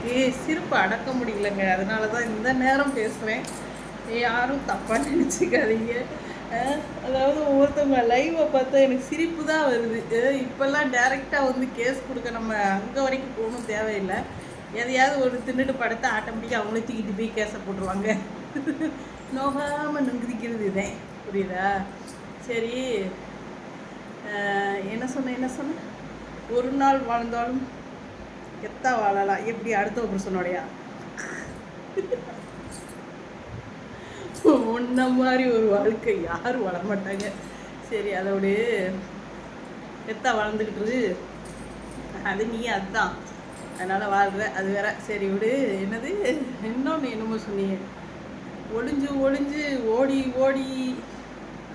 எனக்கு சிரிப்பு அடக்க முடியலங்க. அதனால தான் இந்த நேரம் பேசுகிறேன். யாரும் தப்பாக நினச்சிக்காதீங்க. அதாவது ஒவ்வொருத்தவங்க லைவை பார்த்தா எனக்கு சிரிப்பு தான் வருது. இப்போல்லாம் டேரெக்டாக வந்து கேஸ் கொடுக்க நம்ம அங்கே வரைக்கும் போகணும் தேவையில்லை. எதையாவது ஒரு தின்னுட்டு படுத்து ஆட்டோமேட்டிக்காக அவங்களே தூக்கிட்டு போய் கேஸை போட்டுருவாங்க. நோகாமல் நுங்குதிக்கிறது இதேன். புரியுதா? சரி, என்ன சொன்ன ஒரு நாள் வாழ்ந்தாலும் எத்தா வாழலாம் எப்படி அடுத்த புருஷனோடையா? உன்ன மாதிரி ஒரு வாழ்க்கை யாரும் வாழ மாட்டாங்க. சரி, அதோட எத்தா வாழ்ந்துக்கிட்டு அது நீ அதுதான், அதனால் வாழ்கிற அது வேற. சரி விடு. என்னது இன்னொன்று என்னமோ சொன்னீங்க, ஒளிஞ்சு ஒளிஞ்சு ஓடி ஓடி,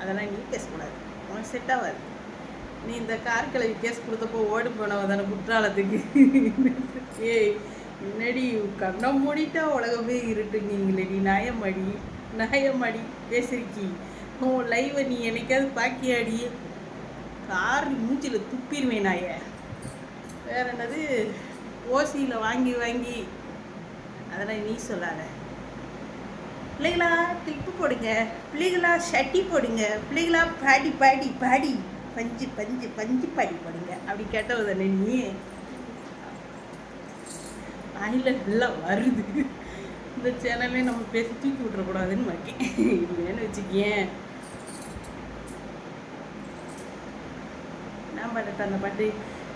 அதெல்லாம் நீ பேசக்கூடாது, உனக்கு செட் ஆகாது. நீ இந்த கார்கிழவி கேஸ் கொடுத்தப்போ ஓடி போனவ தானே குற்றாலத்துக்கு. ஏய் முன்னாடி கண்ணம் மூடிட்டா உலகமே இருட்டுங்கீங்களேடி. நாயமாடி பேசிருக்கி உன் லைவை நீ என்னைக்காவது பாக்கியாடி? கார் மூச்சில் துப்பிடுவேன் நாய. வேற என்னது ஓசியில் வாங்கி அதெல்லாம் நீ சொல்லாத. பிள்ளைகளா கிளிப்பு போடுங்க, பிள்ளைகளா ஷட்டி போடுங்க, பிள்ளைகளா பாடி பஞ்சு பாடி போடுங்க அப்படி கேட்டவ தானே நீ. ஆயில நல்லா வருது. இந்த சேனல்லே நம்ம பேசி தூக்கி விட்டுறக்கூடாதுன்னு வைக்கேன். இல்லைன்னு வச்சுக்கேன். நான் பாட்டு அந்த பாட்டு,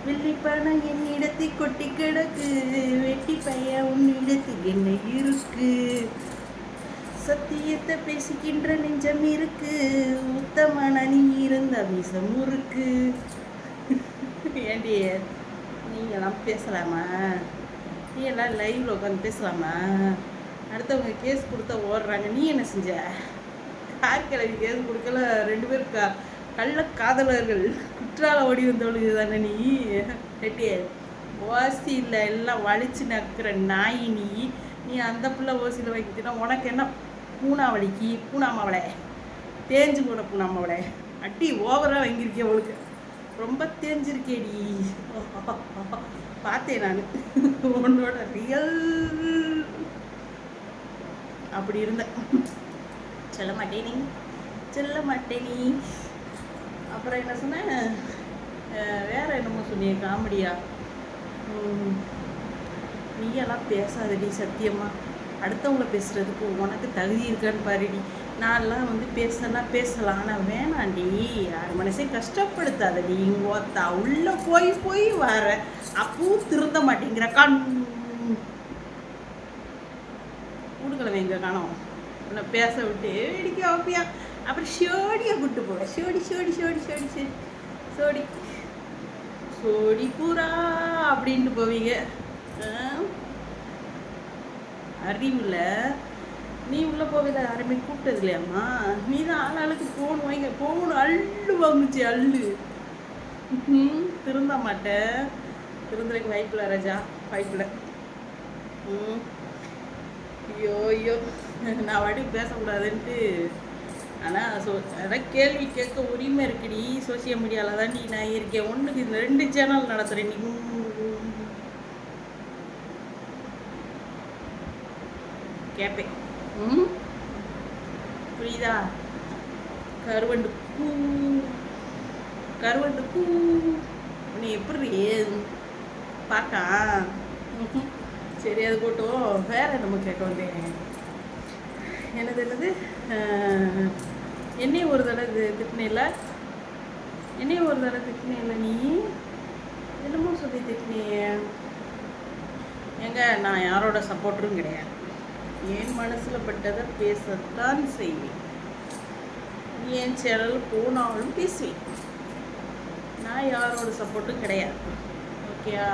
வெள்ளிப்பணம் என்னிடத்தை கொட்டி கிடக்கு, வெட்டி பையன் உன்னிடத்தில் என்ன இருக்கு, சத்தியத்தை பேசிக்கின்ற நெஞ்சம் இருக்கு, உத்தமான நீ இருந்த விஷம் இருக்கு. ஏண்டி நீங்களாம் பேசலாமா? நீ எல்லாம் லைவ்ல உட்காந்து பேசலாமா? அடுத்தவங்க கேஸ் கொடுத்தா ஓடுறாங்க, நீ என்ன செஞ்ச? கார்கிழவி கேஸ் கொடுக்கல, 2 பேர் கள்ள காதலர்கள் குற்றால ஓடி வந்தவளுக்கு தானே நீ. ரெட்டியே ஓசியில் எல்லாம் வலிச்சு நக்கிற நாய் நீ அந்த பிள்ளை ஓசியில் வைக்கிட்டா உனக்கு என்ன? பூனாமாவளை தேஞ்சு போன பூனாமாவளை அட்டி ஓவராக வாங்கியிருக்கேன். அவளுக்கு ரொம்ப தேஞ்சிருக்கேடி. பார்த்தேன் நான் உன்னோட ரியல். அப்படி இருந்தேன். சொல்ல மாட்டேன் நீ. அப்புறம் என்ன சொன்னேன், வேற என்னமோ சொன்னிய காமெடியா? நீயெல்லாம் பேசாதடி சத்தியமா. அடுத்தவங்கள பேசுறதுக்கு உனக்கு தகுதி இருக்கான்னு பாருடி. நான்லாம் வந்து பேசலாம், ஆனால் வேணாண்டி. யார் மனசையும் கஷ்டப்படுத்தாதடி. ஓத்தா உள்ள போய் வர அப்பவும் திருந்த மாட்டேங்கிற கண் கூடுக்கலை எங்க காணோம். உன்னை பேச விட்டு வேடிக்க வைப்பியா? அப்புறம் ஷோடியை கூப்பிட்டு போவேன். சோடி பூரா அப்படின்ட்டு போவீங்க. அறிவுல நீ உள்ள போவதில்ல, யாருமே கூப்பிட்டது இல்லையாம்மா? நீ தான் ஆளாளுக்கு போன் அள்ளு வாங்குச்சு அள்ளு. திருந்த மாட்டேன். திருந்துறதுக்கு வாய்ப்பில்லை ராஜா, வாய்ப்பில்லை. ஐயோ நான் வாட்டி பேசக்கூடாதுன்ட்டு. ஆனால் அதான் கேள்வி கேட்க உரிமை இருக்குடி. சோசியல் மீடியாவில் தான் நான் இருக்கேன். ஒன்றுக்கு 2 சேனல் நடத்துகிறேன். நீ கேட்பேன். புரியுதா? கருவண்டு பூ நீ எப்படி பார்க்கா? சரி, அது போட்டோம். வேற நம்ம கேட்க வந்தேன். என்னது என்னையும் ஒரு தடவை திட்டினில்ல நீ. என்னமோ சொல்லி திட்டினிய. ஏங்க நான் யாரோட சப்போர்ட்டரும் கிடையாது. என் மனசில் பட்டதை பேசத்தான் செய்வேன். என் சேனல் போனாலும் பேசுவேன். நான் யாரோட சப்போர்ட்டும் கிடையாது. ஓகேயா?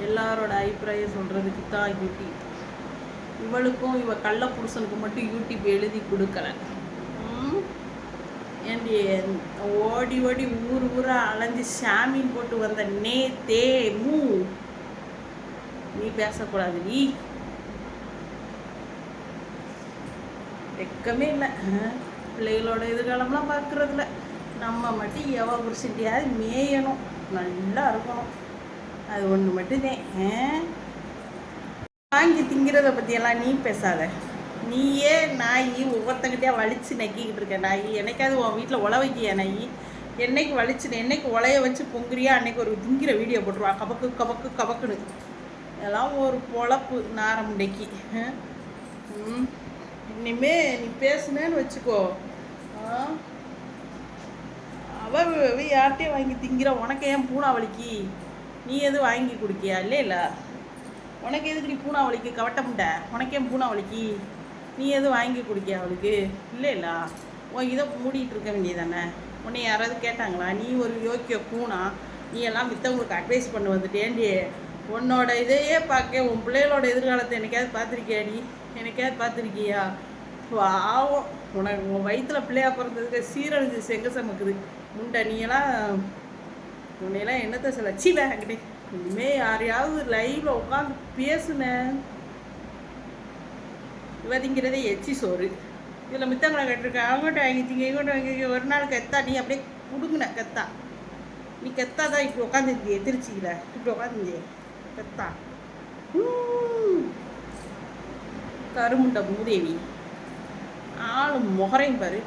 எல்லாரோட அபிப்பிராயம் சொல்கிறதுக்கு தான் யூடியூப். இவளுக்கும் இவ கள்ள புருஷனுக்கு மட்டும் யூடியூப் எழுதி கொடுக்கல. ஏண்டி ஓடி ஊரா அலைஞ்சி சாமின்னு போட்டு வந்த நீ பேசக்கூடாது. நீ வெக்கமே இல்லை. பிள்ளைகளோட எதிர்காலம்லாம் பார்க்குறதுல நம்ம மட்டும் எவ புருஷன்டியாவது மேயணும், நல்லா இருக்கணும். அது ஒன்று மட்டும்தான். வாங்கி திங்கிறத பற்றியெல்லாம் நீ பேசாத. நீயே நாய் ஒவ்வொருத்தங்கிட்டே வலிச்சு நக்கிக்கிட்டு இருக்க நாய். என்னைக்காவது உன் வீட்டில் உழ வைக்கியா நாய்? என்னைக்கு வலிச்சு என்னைக்கு உலைய வச்சு பொங்குறியா அன்னைக்கு ஒரு திங்கிற வீடியோ போட்டுருவா கபக்கு கபக்கு கபக்குன்னு. இதெல்லாம் ஒரு பொழப்பு நாரமுண்டைக்கு. இனிமே நீ பேசுனேன்னு வச்சுக்கோ. அவ யார்கிட்டயே வாங்கி திங்கிற. உனக்கு ஏன் பூனாவளிக்கு நீ எதுவும் வாங்கி கொடுக்கியா? இல்லை உனக்கு எதுக்கு நீ பூனாவளிக்கு கவட்ட முட்டை? உனக்கே பூனாவளிக்கு நீ எதுவும் வாங்கி கொடுக்கியா அவளுக்கு? இல்லை உன் இதை மூடிட்டு இருக்க வேண்டியதானே? உன்னை யாராவது கேட்டாங்களா? நீ ஒரு யோக்கிய பூனா, நீ எல்லாம் மித்தவங்களுக்கு அட்வைஸ் பண்ண வந்துட்டேன்டி. உன்னோட இதையே பார்க்க உன் பிள்ளைகளோட எதிர்காலத்தை என்னைக்காவது பார்த்துருக்கியா? நீ என்னைக்காவது பார்த்துருக்கியா? பாவம், உனக்கு உன் வயிற்றுல பிள்ளையா பிறந்ததுக்கு சீரழிஞ்சு செங்க சமக்குது முண்டை. உன்னையெல்லாம் என்னத்தை சொல்ல? சீவேங்கிட்டே இனிமே யாரையாவது லைவ்ல உட்காந்து பேசுனேன். இவதிங்கிறதே எச்சி சோறு. இதில் மித்தங்களை கேட்டிருக்கேன். அவங்ககிட்ட வாங்கிட்டீங்க, இவங்ககிட்ட வாங்கிங்க. ஒரு நாள் கெத்தா நீ அப்படியே கொடுங்குன கெத்தா. நீ கெத்தா தான் இப்படி உட்காந்துருக்கியே திருச்சியில். இப்படி உட்காந்துருந்தியே கெத்தா. கருமுண்டை மூதேவி. ஆளும் முகரையும் பாரு.